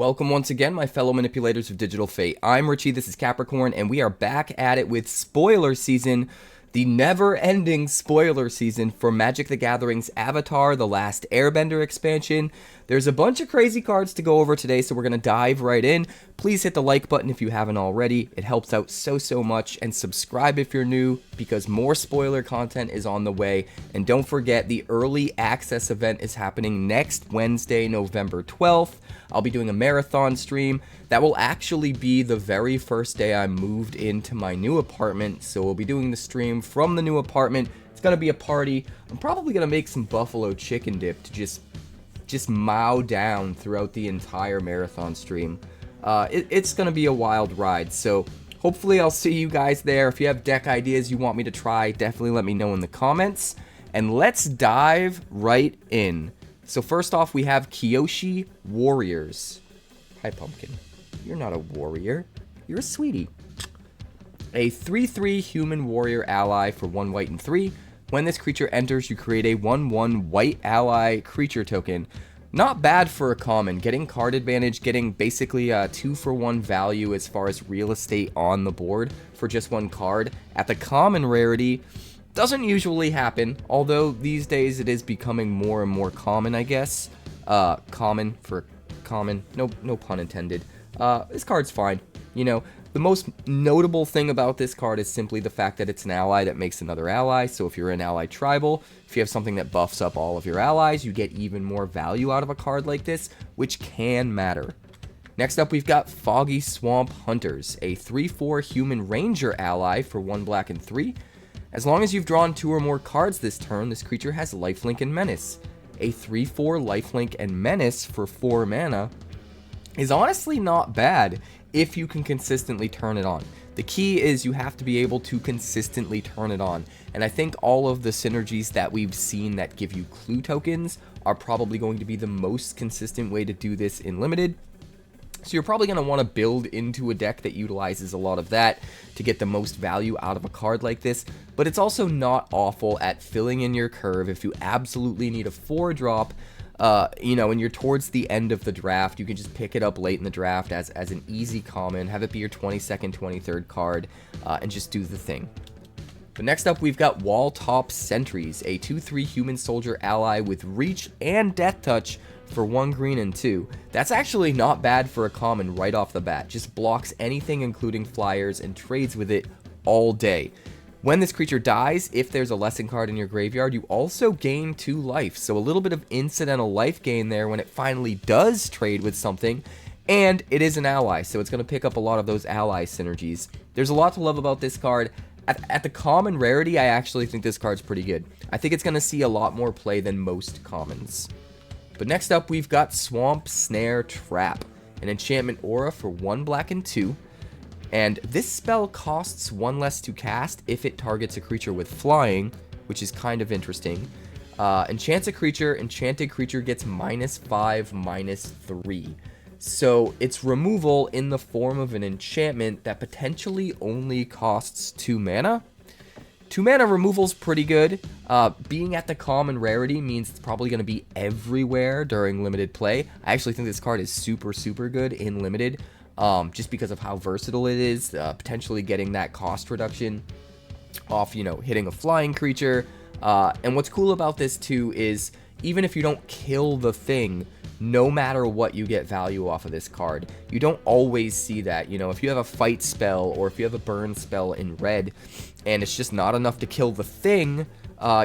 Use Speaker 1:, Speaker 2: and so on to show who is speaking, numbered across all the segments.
Speaker 1: Welcome once again, my fellow manipulators of digital fate. I'm Richie, this is Capricorn, and we are back at it with spoiler season, the never-ending spoiler season for Magic the Gathering's Avatar, The Last Airbender expansion. There's a bunch of crazy cards to go over today, so we're going to dive right in. Please hit the like button if you haven't already. It helps out so much, and subscribe if you're new, because more spoiler content is on the way. And don't forget, the early access event is happening next Wednesday, November 12th. I'll be doing a marathon stream. That will actually be the very first day I moved into my new apartment, so we'll be doing the stream from the new apartment. It's gonna be a party. I'm probably gonna make some buffalo chicken dip to just mow down throughout the entire marathon stream. It's gonna be a wild ride, so hopefully I'll see you guys there. If you have deck ideas you want me to try, definitely let me know in the comments. And let's dive right in. So first off, we have Kyoshi Warriors. Hi, Pumpkin. You're not a warrior. You're a sweetie. A 3/3 human warrior ally for 1 white and 3. When this creature enters, you create a 1/1 white ally creature token. Not bad for a common. Getting card advantage, getting basically a 2-for-1 value as far as real estate on the board for just one card. At the common rarity, doesn't usually happen, although these days it is becoming more and more common, I guess. Common for common, no pun intended. This card's fine. You know, the most notable thing about this card is simply the fact that it's an ally that makes another ally. So if you're an ally tribal, if you have something that buffs up all of your allies, you get even more value out of a card like this, which can matter. Next up, we've got Foggy Swamp Hunters, a 3/4 human ranger ally for 1 black and 3. As long as you've drawn 2 or more cards this turn, this creature has lifelink and menace. A 3/4 lifelink and menace for 4 mana is honestly not bad if you can consistently turn it on. The key is you have to be able to consistently turn it on. And I think all of the synergies that we've seen that give you clue tokens are probably going to be the most consistent way to do this in Limited. So you're probably going to want to build into a deck that utilizes a lot of that to get the most value out of a card like this. But it's also not awful at filling in your curve if you absolutely need a 4-drop, you know, and you're towards the end of the draft. You can just pick it up late in the draft as an easy common, have it be your 22nd, 23rd card, and just do the thing. But next up, we've got Wall Top Sentries, a 2/3 human soldier ally with reach and death touch for 1 green and 2. That's actually not bad for a common right off the bat. Just blocks anything including flyers and trades with it all day. When this creature dies, if there's a lesson card in your graveyard, you also gain 2 life. So a little bit of incidental life gain there when it finally does trade with something. And it is an ally, so it's going to pick up a lot of those ally synergies. There's a lot to love about this card. At the common rarity, I actually think this card's pretty good. I think it's going to see a lot more play than most commons. But next up, we've got Swamp Snare Trap, an enchantment aura for 1 black and 2. And this spell costs 1 less to cast if it targets a creature with flying, which is kind of interesting. Enchants a creature, enchanted creature gets -5, -3. So it's removal in the form of an enchantment that potentially only costs 2 mana. 2 mana removal's pretty good. Being at the common rarity means it's probably going to be everywhere during limited play. I actually think this card is super good in limited, just because of how versatile it is, potentially getting that cost reduction off, you know, hitting a flying creature. And what's cool about this too is even if you don't kill the thing, no matter what, you get value off of this card. You don't always see that. You know, if you have a fight spell or if you have a burn spell in red and it's just not enough to kill the thing,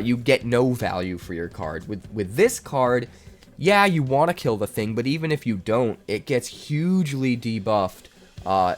Speaker 1: you get no value for your card. With this card, yeah, you want to kill the thing, but even if you don't, it gets hugely debuffed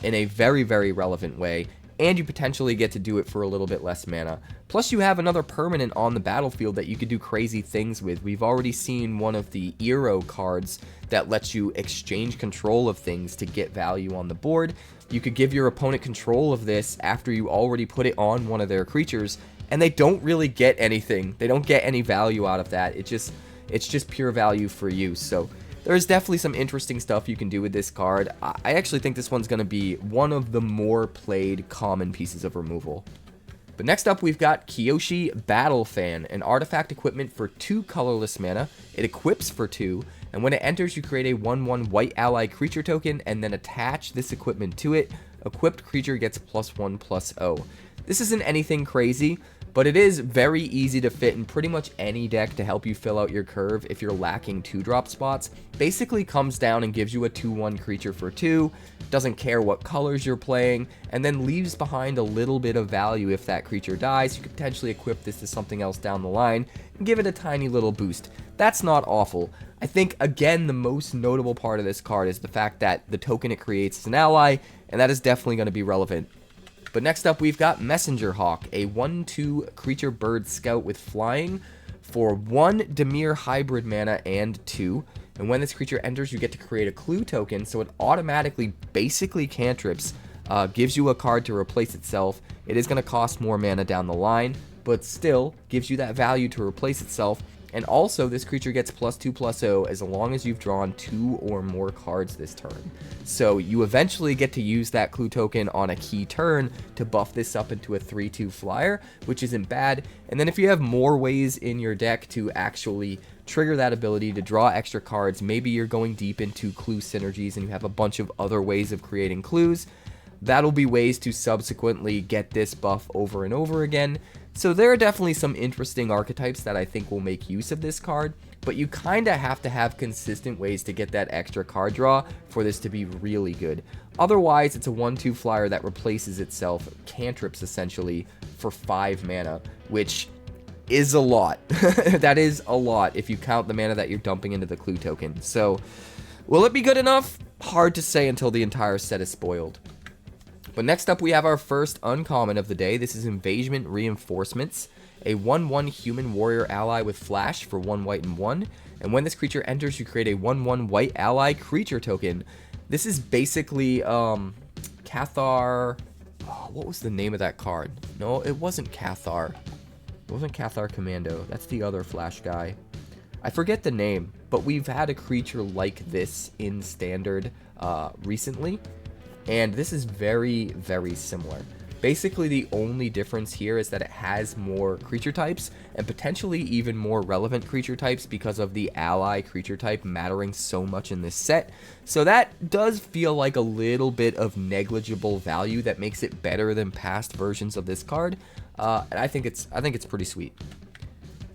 Speaker 1: in a very relevant way, and you potentially get to do it for a little bit less mana. Plus, you have another permanent on the battlefield that you could do crazy things with. We've already seen one of the 𝑒𝑟𝑟𝑎 cards that lets you exchange control of things to get value on the board. You could give your opponent control of this after you already put it on one of their creatures, and they don't really get anything. They don't get any value out of that. It's just pure value for you. So there's definitely some interesting stuff you can do with this card. I actually think this one's going to be one of the more played common pieces of removal. But next up, we've got Kyoshi Battle Fan, an artifact equipment for 2 colorless mana. It equips for 2, And when it enters, you create a 1/1 white ally creature token and then attach this equipment to it. Equipped creature gets +1/+0. This isn't anything crazy, but it is very easy to fit in pretty much any deck to help you fill out your curve if you're lacking 2-drop spots. Basically comes down and gives you a 2/1 creature for 2, doesn't care what colors you're playing, and then leaves behind a little bit of value if that creature dies. You could potentially equip this to something else down the line and give it a tiny little boost. That's not awful. I think, again, the most notable part of this card is the fact that the token it creates is an ally, and that is definitely going to be relevant. But next up, we've got Messenger Hawk, a 1/2 creature bird scout with flying for 1 Dimir hybrid mana and 2. And when this creature enters, you get to create a clue token, so it automatically, basically cantrips, gives you a card to replace itself. It is going to cost more mana down the line, but still gives you that value to replace itself. And also, this creature gets +2/+0 as long as you've drawn 2 or more cards this turn. So you eventually get to use that clue token on a key turn to buff this up into a 3/2 flyer, which isn't bad. And then if you have more ways in your deck to actually trigger that ability to draw extra cards, maybe you're going deep into clue synergies and you have a bunch of other ways of creating clues, that'll be ways to subsequently get this buff over and over again. So there are definitely some interesting archetypes that I think will make use of this card, but you kind of have to have consistent ways to get that extra card draw for this to be really good. Otherwise, it's a 1/2 flyer that replaces itself, cantrips essentially, for 5 mana, which is a lot. That is a lot if you count the mana that you're dumping into the clue token. So, will it be good enough? Hard to say until the entire set is spoiled. But next up, we have our first uncommon of the day. This is Engagement Reinforcements, a 1/1 human warrior ally with flash for 1 white and 1. And when this creature enters, you create a 1/1 white ally creature token. This is basically 𝐴 what was the name of that card? No, it wasn't 𝐴. It wasn't 𝐴 Commando. That's the other flash guy. I forget the name, but we've had a creature like this in Standard recently. And this is very, very similar. Basically, the only difference here is that it has more creature types, and potentially even more relevant creature types because of the ally creature type mattering so much in this set. So that does feel like a little bit of negligible value that makes it better than past versions of this card. And I think it's pretty sweet.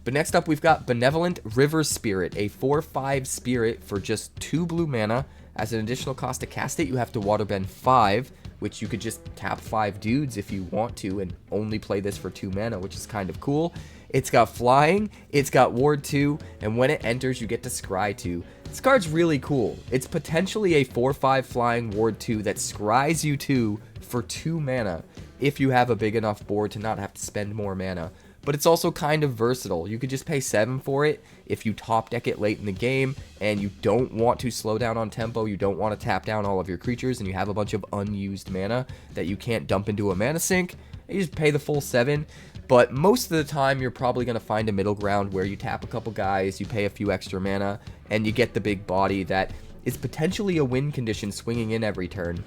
Speaker 1: But next up, we've got Benevolent River Spirit, a 4/5 spirit for just 2 blue mana. As an additional cost to cast it, you have to waterbend 5, which you could just tap 5 dudes if you want to and only play this for 2 mana, which is kind of cool. It's got flying, it's got ward 2, and when it enters, you get to scry 2. This card's really cool. It's potentially a 4/5 flying ward 2 that scries you 2 for 2 mana if you have a big enough board to not have to spend more mana. But it's also kind of versatile. You could just pay 7 for it if you top deck it late in the game and you don't want to slow down on tempo, you don't want to tap down all of your creatures, and you have a bunch of unused mana that you can't dump into a mana sink. You just pay the full 7. But most of the time, you're probably going to find a middle ground where you tap a couple guys, you pay a few extra mana, and you get the big body that is potentially a win condition swinging in every turn.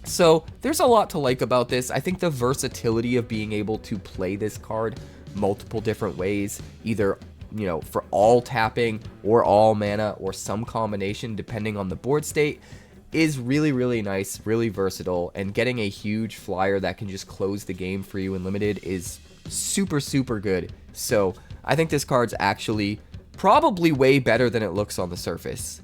Speaker 1: So there's a lot to like about this. I think the versatility of being able to play this card multiple different ways, either, you know, for all tapping or all mana or some combination depending on the board state, is really, really nice, really versatile, and getting a huge flyer that can just close the game for you in limited is super, super good. So I think this card's actually probably way better than it looks on the surface.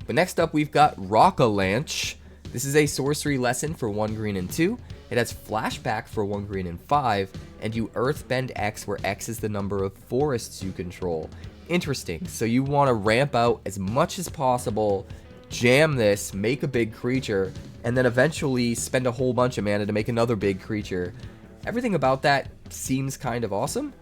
Speaker 1: But next up, we've got Rockalanche. This is a sorcery lesson for 1 green and 2. It has flashback for 1 green and 5, and you earthbend X, where X is the number of forests you control. Interesting. So you want to ramp out as much as possible, jam this, make a big creature, and then eventually spend a whole bunch of mana to make another big creature. Everything about that seems kind of awesome.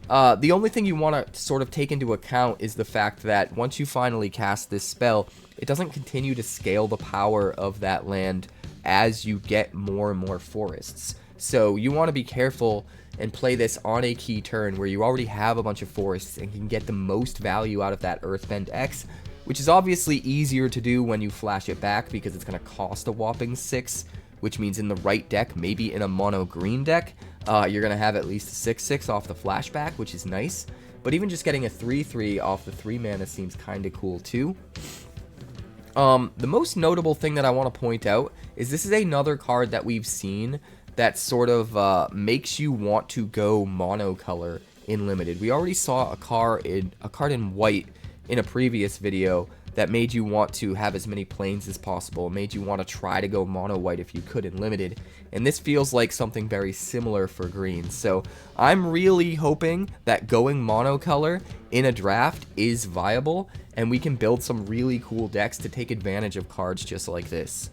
Speaker 1: The only thing you want to sort of take into account is the fact that once you finally cast this spell, it doesn't continue to scale the power of that land as you get more and more forests. So you want to be careful and play this on a key turn where you already have a bunch of forests and can get the most value out of that Earthbend X, which is obviously easier to do when you flash it back because it's going to cost a whopping 6, which means in the right deck, maybe in a mono green deck, you're going to have at least 6/6 off the flashback, which is nice. but even just getting a 3/3 off the 3 mana seems kind of cool too. The most notable thing that I want to point out is this is another card that we've seen that sort of makes you want to go monocolor in limited. We already saw a card in white in a previous video that made you want to have as many planes as possible, made you want to try to go mono white if you could in limited, and this feels like something very similar for green. So I'm really hoping that going monocolor in a draft is viable, and we can build some really cool decks to take advantage of cards just like this.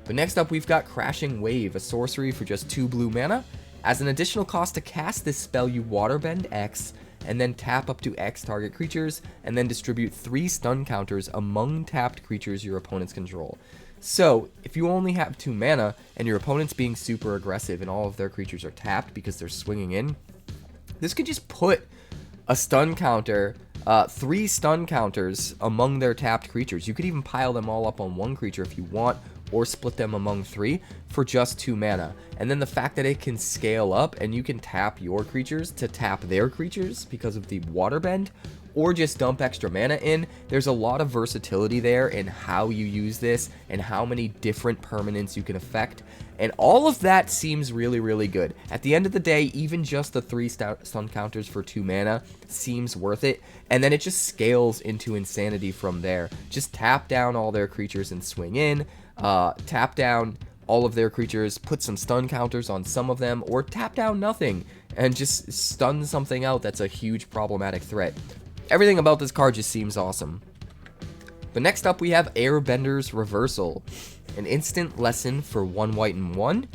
Speaker 1: But next up, we've got Crashing Wave, a sorcery for just 2 blue mana. As an additional cost to cast this spell, you waterbend X, and then tap up to X target creatures, and then distribute 3 stun counters among tapped creatures your opponents control. So, if you only have 2 mana, and your opponent's being super aggressive and all of their creatures are tapped because they're swinging in, this could just put a stun counter, 3 stun counters among their tapped creatures. You could even pile them all up on 1 creature if you want, or split them among 3 for just 2 mana. And then the fact that it can scale up and you can tap your creatures to tap their creatures because of the waterbend, or just dump extra mana in, there's a lot of versatility there in how you use this and how many different permanents you can affect. And all of that seems really, really good. At the end of the day, even just the 3 stun counters for 2 mana seems worth it. And then it just scales into insanity from there. Just tap down all their creatures and swing in. Tap down all of their creatures, put some stun counters on some of them, or tap down nothing and just stun something out that's a huge problematic threat. Everything about this card just seems awesome. But next up, we have Airbender's Reversal, an instant lesson for 1 white and 1,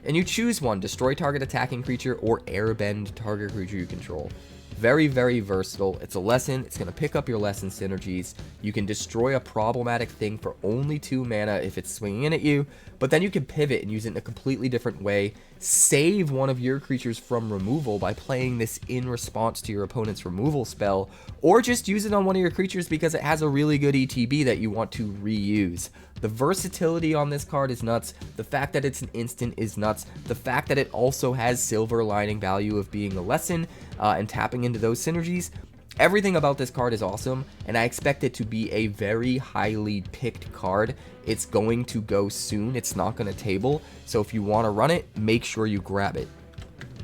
Speaker 1: and you choose one: destroy target attacking creature or airbend target creature you control. Very, very versatile. It's a lesson. It's going to pick up your lesson synergies. You can destroy a problematic thing for only 2 mana if it's swinging in at you, but then you can pivot and use it in a completely different way. Save one of your creatures from removal by playing this in response to your opponent's removal spell, or just use it on one of your creatures because it has a really good ETB that you want to reuse. The versatility on this card is nuts. The fact that it's an instant is nuts. The fact that it also has silver lining value of being a lesson and tapping into those synergies. Everything about this card is awesome, and I expect it to be a very highly picked card. It's going to go soon. It's not going to table, so if you want to run it, make sure you grab it.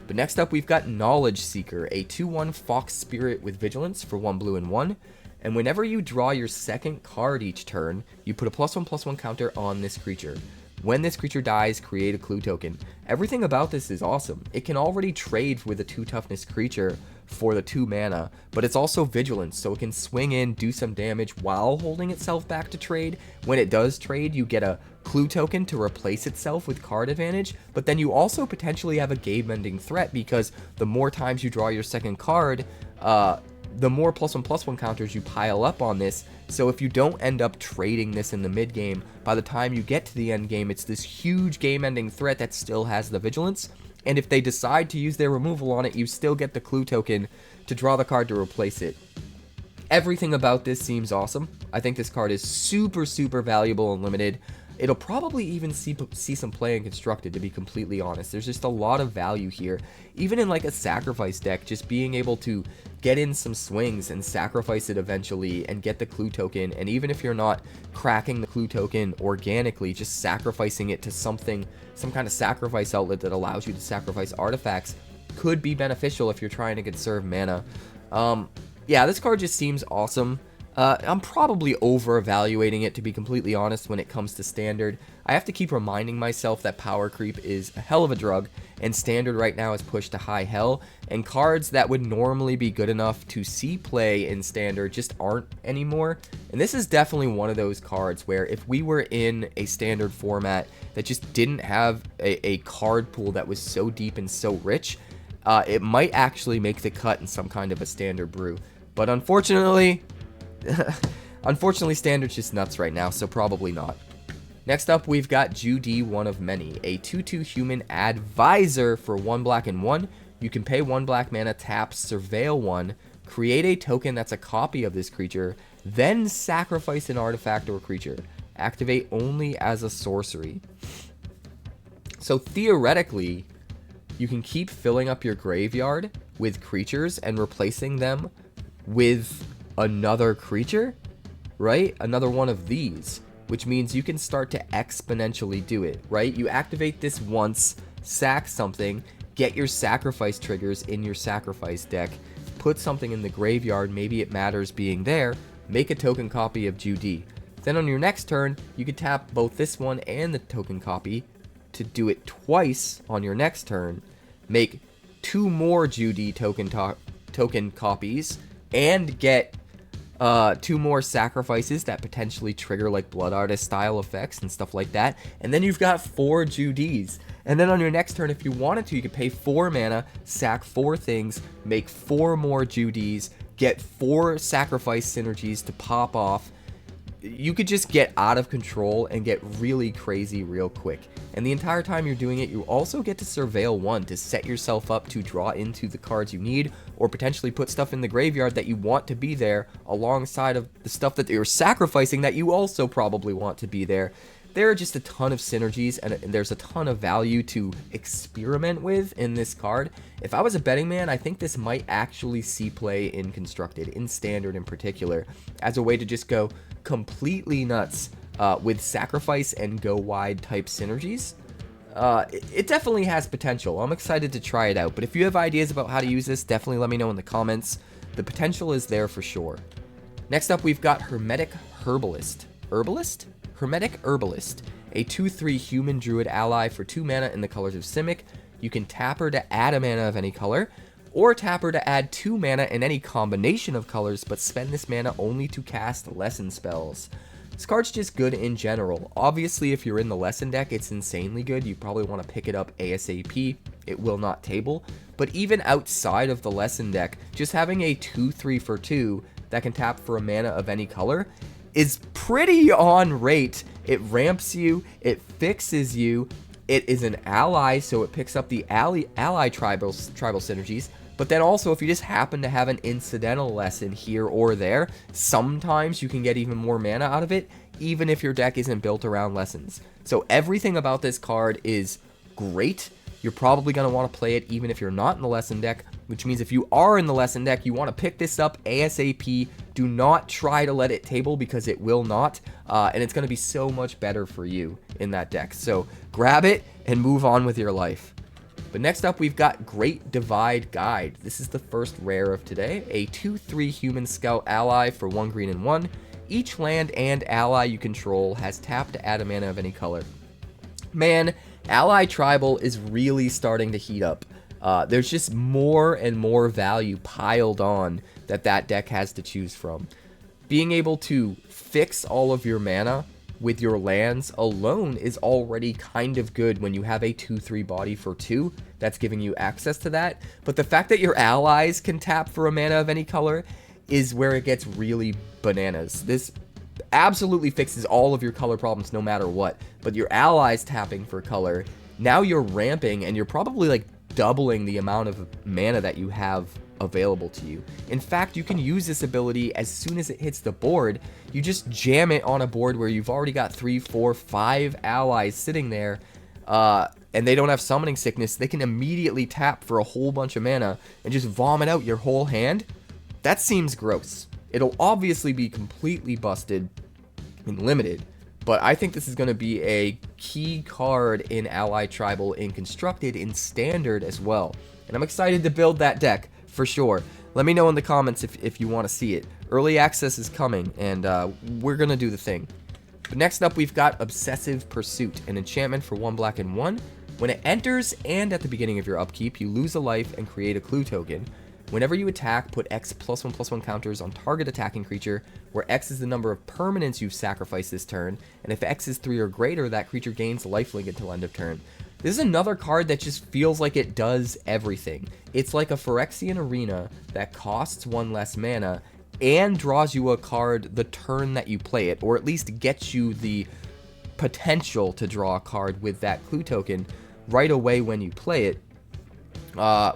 Speaker 1: But next up, we've got Knowledge Seeker, a 2/1 Fox Spirit with Vigilance for 1 blue and 1. And whenever you draw your second card each turn, you put a +1/+1 counter on this creature. When this creature dies, create a clue token. Everything about this is awesome. It can already trade with a 2 toughness creature for the 2 mana, but it's also Vigilance, so it can swing in, do some damage while holding itself back to trade. When it does trade, you get a clue token to replace itself with card advantage, but then you also potentially have a game-ending threat because the more times you draw your second card, the more +1/+1 counters you pile up on this. So if you don't end up trading this in the mid game, by the time you get to the end game, it's this huge game-ending threat that still has the Vigilance. And if they decide to use their removal on it, you still get the clue token to draw the card to replace it. Everything about this seems awesome. I think this card is super, super valuable and limited. It'll probably even see some play in Constructed, to be completely honest. There's just a lot of value here. Even in like a sacrifice deck, just being able to get in some swings and sacrifice it eventually and get the clue token. And even if you're not cracking the clue token organically, just sacrificing it to something, some kind of sacrifice outlet that allows you to sacrifice artifacts could be beneficial if you're trying to conserve mana. Yeah, this card just seems awesome. I'm probably over-evaluating it, to be completely honest, when it comes to Standard. I have to keep reminding myself that power creep is a hell of a drug, and Standard right now is pushed to high hell, and cards that would normally be good enough to see play in Standard just aren't anymore. And this is definitely one of those cards where if we were in a Standard format that just didn't have a card pool that was so deep and so rich, it might actually make the cut in some kind of a Standard brew. But unfortunately... Unfortunately, Standard's just nuts right now, so probably not. Next up, we've got Judy, One of Many, a 2/2 human advisor for 1 black and 1. You can pay 1 black mana, tap, surveil 1, create a token that's a copy of this creature, then sacrifice an artifact or creature. Activate only as a sorcery. So theoretically, you can keep filling up your graveyard with creatures and replacing them with another creature, right? Another one of these, which means you can start to exponentially do it, right? You activate this once, sack something, get your sacrifice triggers in your sacrifice deck, put something in the graveyard, maybe it matters being there, make a token copy of 𝐸_D. Then on your next turn, you can tap both this one and the token copy to do it twice on your next turn, make 2 more 𝐸_D token copies, and get 2 more sacrifices that potentially trigger like Blood Artist style effects and stuff like that. And then you've got 4 𝐸_Ds. And then on your next turn, if you wanted to, you could pay 4 mana, sack 4 things, make 4 more 𝐸_Ds, get 4 sacrifice synergies to pop off. You could just get out of control and get really crazy real quick. And the entire time you're doing it, you also get to surveil 1 to set yourself up to draw into the cards you need, or potentially put stuff in the graveyard that you want to be there alongside of the stuff that you're sacrificing that you also probably want to be there. There are just a ton of synergies, and there's a ton of value to experiment with in this card. If I was a betting man, I think this might actually see play in Constructed, in Standard in particular, as a way to just go completely nuts with sacrifice and go wide type synergies. It definitely has potential. I'm excited to try it out, but if you have ideas about how to use this, definitely let me know in the comments. The potential is there for sure. Next up, we've got Hermetic Herbalist. Hermetic Herbalist, a 2/3 human druid ally for 2 mana in the colors of Simic. You can tap her to add a mana of any color, or tap her to add 2 mana in any combination of colors, but spend this mana only to cast lesson spells. This card's just good in general. Obviously, if you're in the lesson deck, it's insanely good. You probably want to pick it up ASAP. It will not table. But even outside of the lesson deck, just having a 2/3 for 2 that can tap for a mana of any color is pretty on rate. It ramps you, it fixes you, it is an ally, so it picks up the ally tribal synergies. But then also, if you just happen to have an incidental lesson here or there, sometimes you can get even more mana out of it, even if your deck isn't built around lessons. So everything about this card is great. You're probably going to want to play it even if you're not in the lesson deck, which means if you are in the lesson deck, you want to pick this up ASAP. Do not try to let it table, because it will not, and it's going to be so much better for you in that deck. So grab it and move on with your life. But next up, we've got Great Divide Guide. This is the first rare of today, a 2/3 human scout ally for 1 green and 1. Each land and ally you control has tap to add a mana of any color. Man, ally tribal is really starting to heat up. There's just more and more value piled on that deck has to choose from. Being able to fix all of your mana with your lands alone is already kind of good when you have a 2/3 body for 2 that's giving you access to that. But the fact that your allies can tap for a mana of any color is where it gets really bananas. This absolutely fixes all of your color problems no matter what. But your allies tapping for color, now you're ramping, and you're probably like doubling the amount of mana that you have available to you. In fact, you can use this ability as soon as it hits the board. You just jam it on a board where you've already got 3, 4, 5 allies sitting there, and they don't have summoning sickness. They can immediately tap for a whole bunch of mana and just vomit out your whole hand. That seems gross. It'll obviously be completely busted and limited, but I think this is going to be a key card in Ally Tribal, in Constructed, in Standard as well. And I'm excited to build that deck for sure. Let me know in the comments if you want to see it. Early access is coming, and we're going to do the thing. But next up, we've got Obsessive Pursuit, an enchantment for 1 black and 1. When it enters and at the beginning of your upkeep, you lose a life and create a clue token. Whenever you attack, put X +1/+1 counters on target attacking creature, where X is the number of permanents you've sacrificed this turn, and if X is 3 or greater, that creature gains lifelink until end of turn. This is another card that just feels like it does everything. It's like a Phyrexian Arena that costs 1 less mana and draws you a card the turn that you play it, or at least gets you the potential to draw a card with that clue token right away when you play it.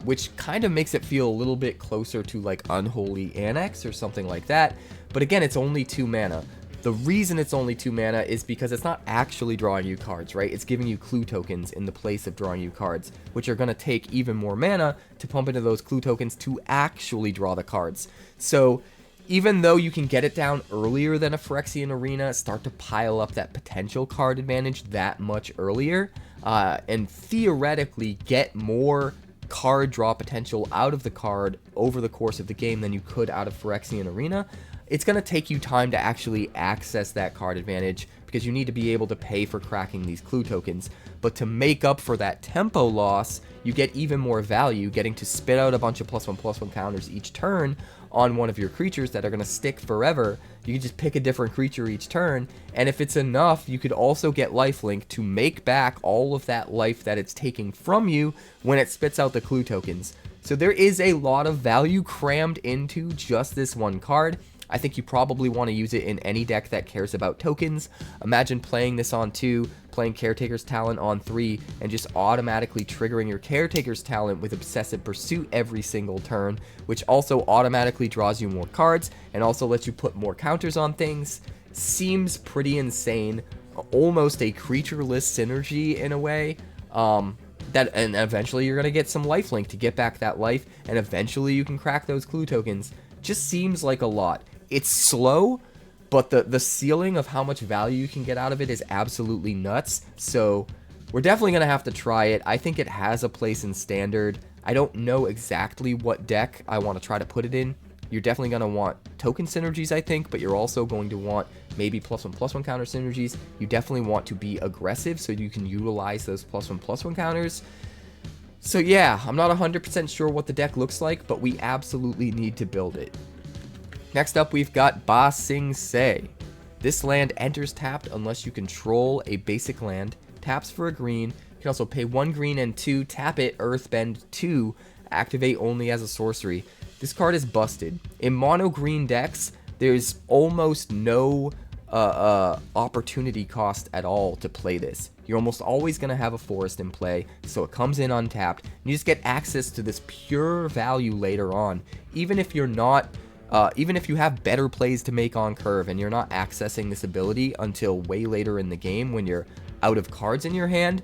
Speaker 1: Which kind of makes it feel a little bit closer to like Unholy Annex or something like that. But again, it's only 2 mana. The reason it's only 2 mana is because it's not actually drawing you cards, right? It's giving you clue tokens in the place of drawing you cards, which are going to take even more mana to pump into those clue tokens to actually draw the cards. So even though you can get it down earlier than a Phyrexian Arena, start to pile up that potential card advantage that much earlier, and theoretically get more card draw potential out of the card over the course of the game than you could out of Phyrexian Arena, it's going to take you time to actually access that card advantage because you need to be able to pay for cracking these clue tokens. But to make up for that tempo loss, you get even more value getting to spit out a bunch of +1/+1 counters each turn on one of your creatures that are going to stick forever. You can just pick a different creature each turn, and if it's enough, you could also get lifelink to make back all of that life that it's taking from you when it spits out the clue tokens. So there is a lot of value crammed into just this one card. I think you probably want to use it in any deck that cares about tokens. Imagine playing this on 2, playing Caretaker's Talent on 3, and just automatically triggering your Caretaker's Talent with Obsessive Pursuit every single turn, which also automatically draws you more cards and also lets you put more counters on things. Seems pretty insane. Almost a creatureless synergy in a way. And eventually you're going to get some lifelink to get back that life, and eventually you can crack those clue tokens. Just seems like a lot. It's slow, but the ceiling of how much value you can get out of it is absolutely nuts. So we're definitely going to have to try it. I think it has a place in Standard. I don't know exactly what deck I want to try to put it in. You're definitely going to want token synergies, I think, but you're also going to want maybe +1/+1 counter synergies. You definitely want to be aggressive so you can utilize those +1/+1 counters. So yeah, I'm not 100% sure what the deck looks like, but we absolutely need to build it. Next up, we've got Ba Sing Se. This land enters tapped unless you control a basic land, taps for a green. You can also pay 1 green and 2, tap it, Earthbend 2, activate only as a sorcery. This card is busted. In mono green decks, there's almost no opportunity cost at all to play this. You're almost always going to have a forest in play, so it comes in untapped, and you just get access to this pure value later on. Even if you're not, even if you have better plays to make on curve and you're not accessing this ability until way later in the game when you're out of cards in your hand,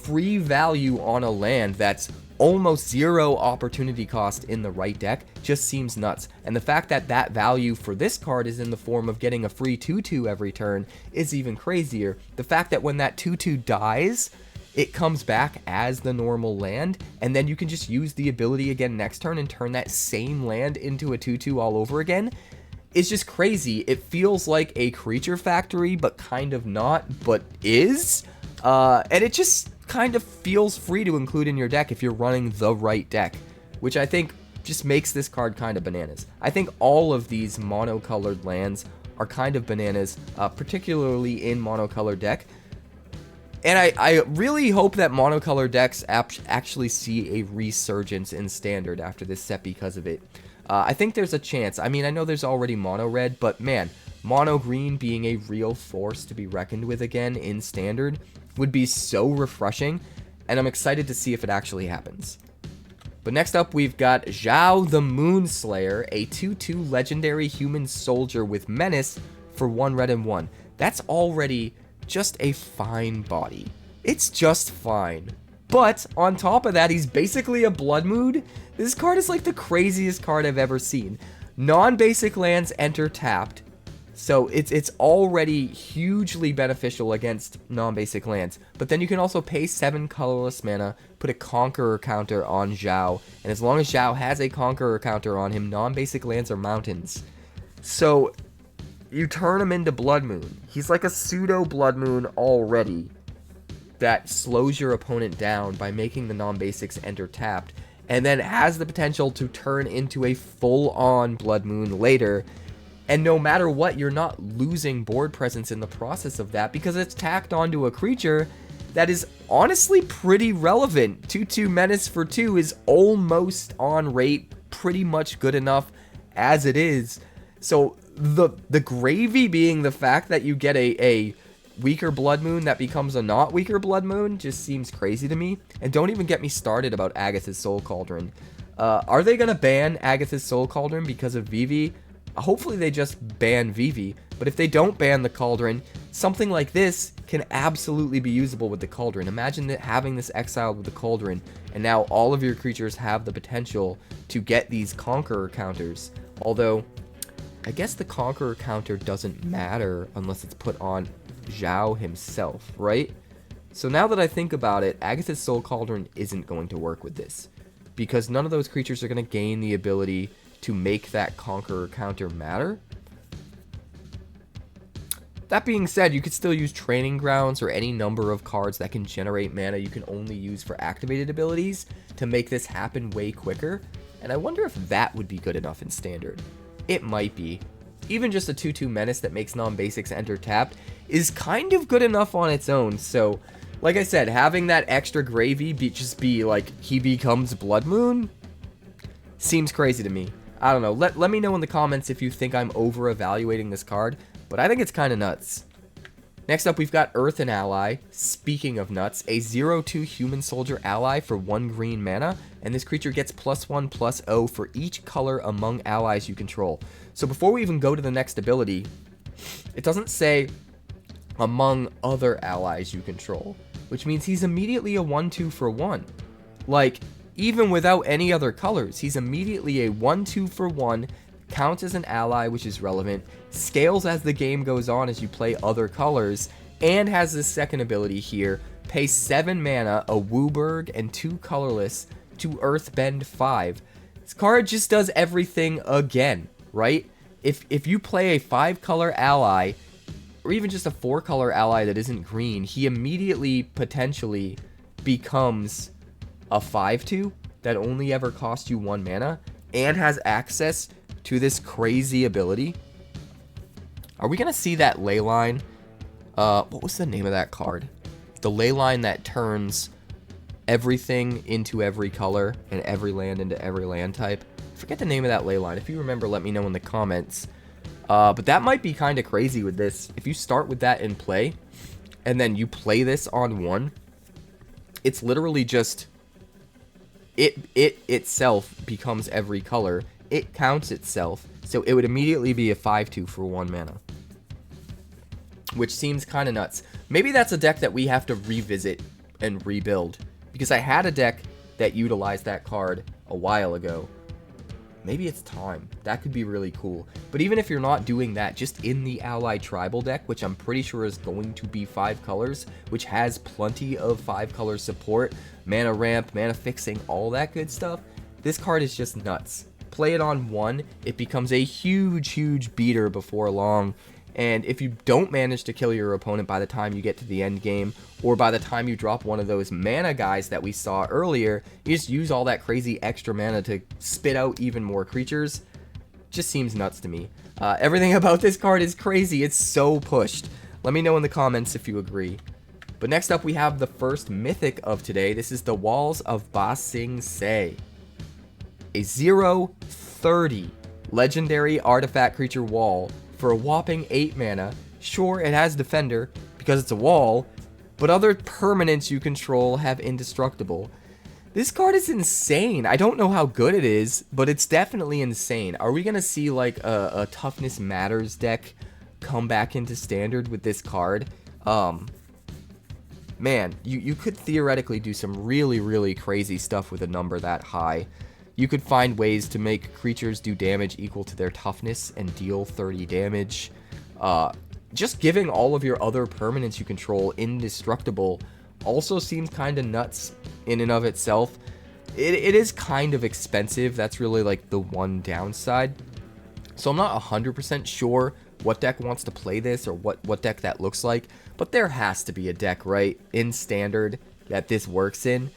Speaker 1: free value on a land that's almost 0 opportunity cost in the right deck just seems nuts. And the fact that that value for this card is in the form of getting a free 2/2 every turn is even crazier. The fact that when that 2/2 dies, it comes back as the normal land, and then you can just use the ability again next turn and turn that same land into a 2/2 all over again. It's just crazy. It feels like a creature factory, but kind of not, but is. And it just kind of feels free to include in your deck if you're running the right deck, which I think just makes this card kind of bananas. I think all of these monocolored lands are kind of bananas, particularly in monocolored deck. And I really hope that monocolored decks actually see a resurgence in Standard after this set because of it. I think there's a chance. I mean, I know there's already mono red, but man, mono green being a real force to be reckoned with again in Standard would be so refreshing, and I'm excited to see if it actually happens. But next up, we've got Zhao the Moonslayer, a 2/2 legendary human soldier with menace for 1 red and 1. That's already just a fine body. It's just fine. But on top of that, he's basically a Blood Mood. This card is like the craziest card I've ever seen. Non-basic lands enter tapped. So it's already hugely beneficial against non-basic lands. But then you can also pay 7 colorless mana, put a Conqueror counter on Zhao, and as long as Zhao has a Conqueror counter on him, non-basic lands are mountains. So you turn him into Blood Moon. He's like a pseudo Blood Moon already that slows your opponent down by making the non-basics enter tapped, and then has the potential to turn into a full-on Blood Moon later. And no matter what, you're not losing board presence in the process of that because it's tacked onto a creature that is honestly pretty relevant. 2/2 menace for 2 is almost on rate, pretty much good enough as it is. So the gravy being the fact that you get a weaker Blood Moon that becomes a not weaker Blood Moon just seems crazy to me. And don't even get me started about Agatha's Soul Cauldron. Are they going to ban Agatha's Soul Cauldron because of Vivi? Hopefully they just ban Vivi, But if they don't ban the Cauldron, something like this can absolutely be usable with the Cauldron. Imagine that having this exiled with the Cauldron, and now all of your creatures have the potential to get these Conqueror counters. Although, I guess the Conqueror counter doesn't matter unless it's put on Xiao himself, right? So now that I think about it, Agatha's Soul Cauldron isn't going to work with this, because none of those creatures are going to gain the ability to make that Conqueror counter matter. That being said, you could still use Training Grounds or any number of cards that can generate mana you can only use for activated abilities to make this happen way quicker, and I wonder if that would be good enough in Standard. It might be. Even just a 2/2 Menace that makes non-basics enter tapped is kind of good enough on its own, so like I said, having that extra gravy just be like he becomes Blood Moon seems crazy to me. I don't know. Let me know in the comments if you think I'm over-evaluating this card, but I think it's kind of nuts. Next up, we've got Earthen Ally. Speaking of nuts, a 0/2 Human Soldier ally for 1 green mana, and this creature gets +1/+0 for each color among allies you control. So before we even go to the next ability, it doesn't say among other allies you control, which means he's immediately a 1/2 for 1. Like, even without any other colors, he's immediately a 1/2 for 1, counts as an ally, which is relevant, scales as the game goes on as you play other colors, and has this second ability here, pay 7 mana, a WUBRG, and 2 colorless to Earthbend 5. This card just does everything again, right? If you play a 5-color ally, or even just a 4-color ally that isn't green, he immediately potentially becomes a 5/2 that only ever costs you 1 mana and has access to this crazy ability. Are we going to see that Leyline? What was the name of that card? The Leyline that turns everything into every color and every land into every land type. I forget the name of that Leyline. If you remember, let me know in the comments. But that might be kind of crazy with this. If you start with that in play, and then you play this on 1, it's literally just it itself becomes every color. It counts itself, so it would immediately be a 5/2 for 1 mana, which seems kind of nuts. Maybe that's a deck that we have to revisit and rebuild, because I had a deck that utilized that card a while ago. Maybe it's time. That could be really cool. But even if you're not doing that, just in the Ally Tribal deck, which I'm pretty sure is going to be 5 colors, which has plenty of 5-color support, mana ramp, mana fixing, all that good stuff, this card is just nuts. Play it on 1, it becomes a huge beater before long, and if you don't manage to kill your opponent by the time you get to the end game, or by the time you drop one of those mana guys that we saw earlier, you just use all that crazy extra mana to spit out even more creatures. Just seems nuts to me. Everything about this card is crazy. It's so pushed. Let me know in the comments if you agree. But next up, we have the first mythic of today. This is the Walls of Ba Sing Se. A 0/30 legendary artifact creature wall for a whopping 8 mana. Sure, it has Defender because it's a wall, but other permanents you control have Indestructible. This card is insane. I don't know how good it is, but it's definitely insane. Are we going to see like a Toughness Matters deck come back into Standard with this card? Man, you could theoretically do some really crazy stuff with a number that high. You could find ways to make creatures do damage equal to their toughness and deal 30 damage. Just giving all of your other permanents you control indestructible also seems kind of nuts in and of itself. It is kind of expensive. That's really like the one downside. So I'm not 100% sure what deck wants to play this or what deck that looks like. But there has to be a deck, right, in Standard that this works in.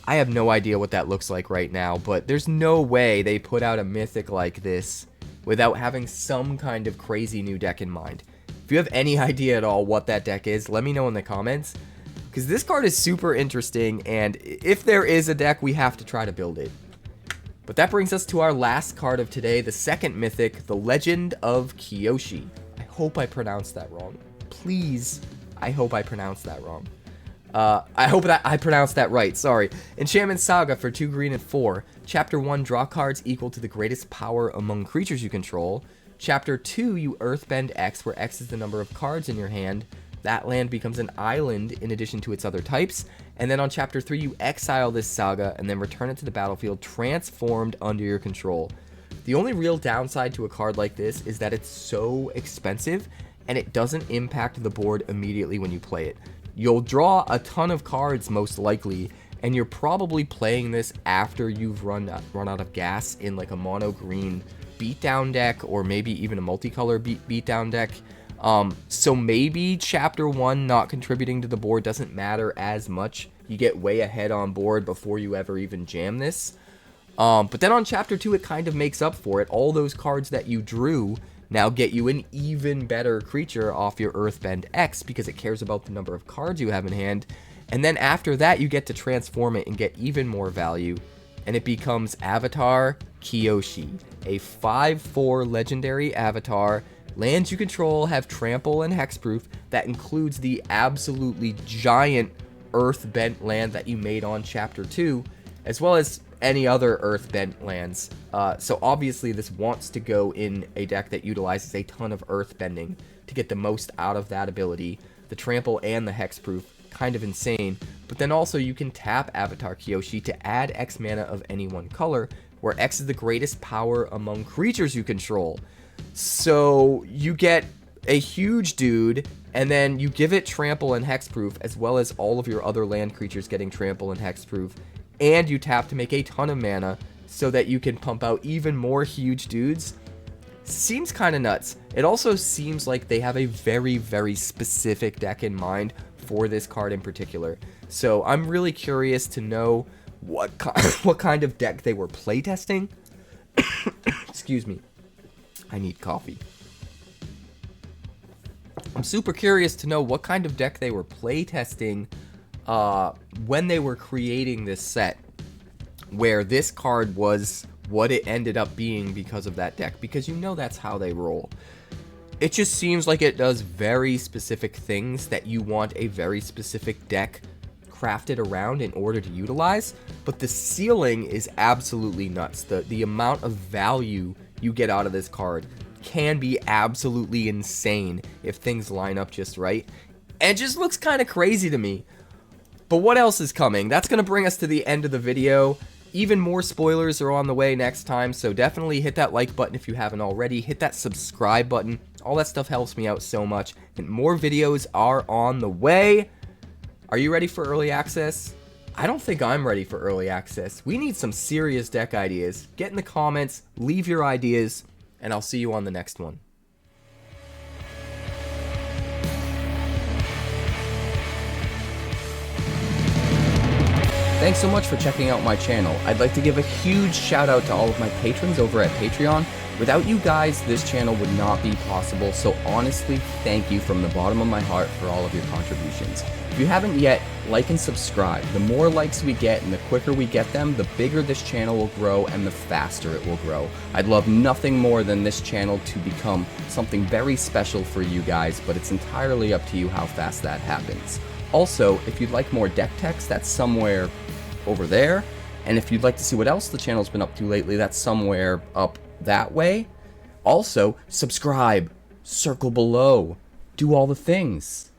Speaker 1: I have no idea what that looks like right now, but there's no way they put out a mythic like this without having some kind of crazy new deck in mind. If you have any idea at all what that deck is, let me know in the comments, because this card is super interesting, and if there is a deck, we have to try to build it. But that brings us to our last card of today, the second mythic, the Legend of Kyoshi. I hope I pronounced that wrong. Please, I hope I pronounced that wrong. I hope that I pronounced that right, sorry. Enchantment Saga for 2 green and 4. Chapter 1, draw cards equal to the greatest power among creatures you control. Chapter 2, you Earthbend X, where X is the number of cards in your hand. That land becomes an island in addition to its other types. And then on Chapter 3, you exile this saga and then return it to the battlefield transformed under your control. The only real downside to a card like this is that it's so expensive and it doesn't impact the board immediately when you play it. You'll draw a ton of cards most likely, and you're probably playing this after you've run out of gas in like a mono green beatdown deck, or maybe even a multicolor beatdown deck. So maybe Chapter 1 not contributing to the board doesn't matter as much. You get way ahead on board before you ever even jam this. But then on Chapter 2, it kind of makes up for it. All those cards that you drew now get you an even better creature off your Earthbend X because it cares about the number of cards you have in hand. And then after that, you get to transform it and get even more value. And it becomes Avatar Kyoshi, a 5/4 legendary avatar. Lands you control have trample and hexproof. That includes the absolutely giant Earthbent land that you made on Chapter 2, as well as any other Earthbent lands. So obviously this wants to go in a deck that utilizes a ton of Earthbending to get the most out of that ability. The trample and the hexproof, kind of insane. But then also you can tap Avatar Kyoshi to add X mana of any one color, where X is the greatest power among creatures you control. So you get a huge dude, and then you give it trample and hexproof, as well as all of your other land creatures getting trample and hexproof, and you tap to make a ton of mana so that you can pump out even more huge dudes. Seems kind of nuts. It also seems like they have a very, very specific deck in mind for this card in particular. So I'm really curious to know what kind of deck they were playtesting. Excuse me. I need coffee. I'm super curious to know what kind of deck they were playtesting when they were creating this set, where this card was what it ended up being because of that deck, because you know that's how they roll. It just seems like it does very specific things that you want a very specific deck crafted around in order to utilize, but the ceiling is absolutely nuts. The amount of value you get out of this card can be absolutely insane if things line up just right. And it just looks kind of crazy to me. But what else is coming? That's going to bring us to the end of the video. Even more spoilers are on the way next time, so definitely hit that like button if you haven't already. Hit that subscribe button. All that stuff helps me out so much. And more videos are on the way. Are you ready for early access? I don't think I'm ready for early access. We need some serious deck ideas. Get in the comments, leave your ideas, and I'll see you on the next one. Thanks so much for checking out my channel. I'd like to give a huge shout out to all of my patrons over at Patreon. Without you guys, this channel would not be possible, so honestly, thank you from the bottom of my heart for all of your contributions. If you haven't yet, like and subscribe. The more likes we get and the quicker we get them, the bigger this channel will grow and the faster it will grow. I'd love nothing more than this channel to become something very special for you guys, but it's entirely up to you how fast that happens. Also, if you'd like more deck text, that's somewhere over there. And if you'd like to see what else the channel's been up to lately, that's somewhere up that way. Also, subscribe, circle below, do all the things.